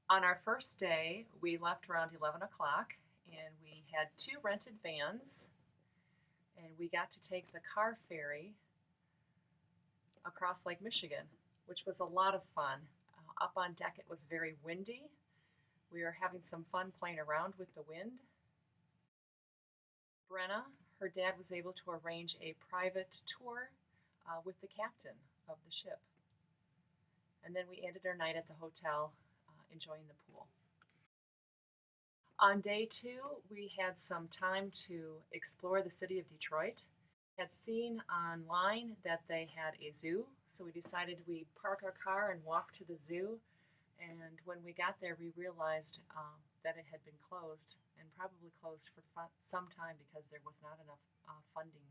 On our first day, we left around 11 o'clock and we had two rented vans and we got to take the car ferry across Lake Michigan, which was a lot of fun. Up on deck, it was very windy. We were having some fun playing around with the wind. Brenna, her dad was able to arrange a private tour with the captain of the ship. And then we ended our night at the hotel enjoying the pool. On day two, we had some time to explore the city of Detroit. Had seen online that they had a zoo, so we decided we'd park our car and walk to the zoo. And when we got there, we realized that it had been closed and probably closed for some time because there was not enough funding.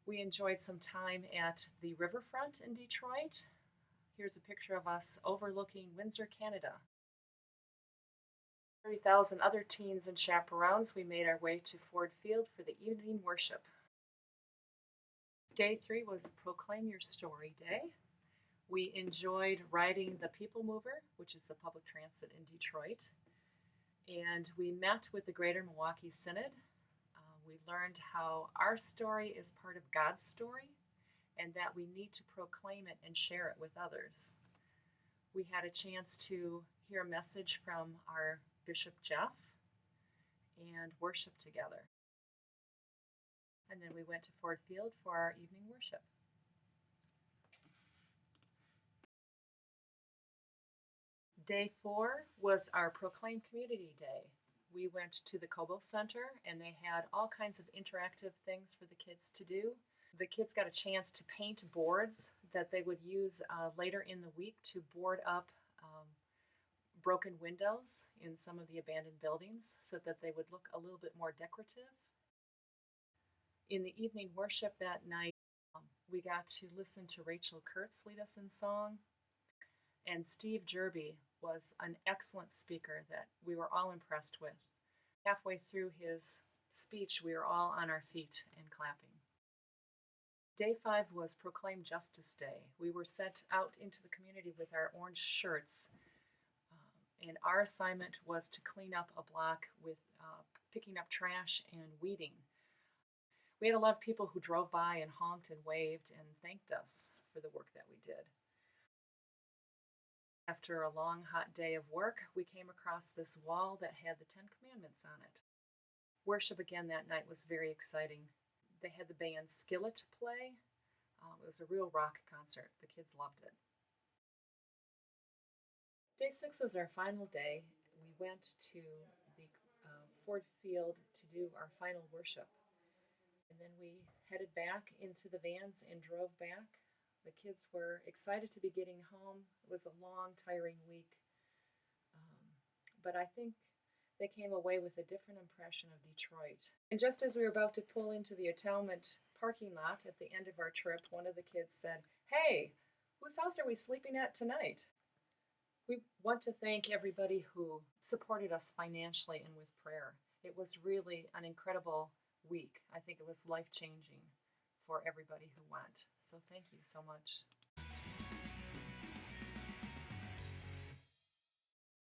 We enjoyed some time at the riverfront in Detroit. Here's a picture of us overlooking Windsor, Canada. 30,000 other teens and chaperones, we made our way to Ford Field for the evening worship. Day 3 was Proclaim Your Story Day. We enjoyed riding the People Mover, which is the public transit in Detroit. And we met with the Greater Milwaukee Synod. We learned how our story is part of God's story and that we need to proclaim it and share it with others. We had a chance to hear a message from our Bishop Jeff and worship together. And then we went to Ford Field for our evening worship. Day 4 was our Proclaim Community Day. We went to the Cobo Center and they had all kinds of interactive things for the kids to do. The kids got a chance to paint boards that they would use later in the week to board up broken windows in some of the abandoned buildings so that they would look a little bit more decorative. In the evening worship that night, we got to listen to Rachel Kurtz lead us in song, and Steve Jerby was an excellent speaker that we were all impressed with. Halfway through his speech, we were all on our feet and clapping. Day 5 was Proclaim Justice Day. We were sent out into the community with our orange shirts, and our assignment was to clean up a block with picking up trash and weeding. We had a lot of people who drove by and honked and waved and thanked us for the work that we did. After a long, hot day of work, we came across this wall that had the 10 Commandments on it. Worship again that night was very exciting. They had the band Skillet play. It was a real rock concert. The kids loved it. Day 6 was our final day. We went to the Ford Field to do our final worship. And then we headed back into the vans and drove back. The kids were excited to be getting home. It was a long, tiring week. But I think they came away with a different impression of Detroit. And just as we were about to pull into the Atonement parking lot at the end of our trip, one of the kids said, "Hey, whose house are we sleeping at tonight?" We want to thank everybody who supported us financially and with prayer. It was really an incredible week. I think it was life-changing for everybody who went. So thank you so much.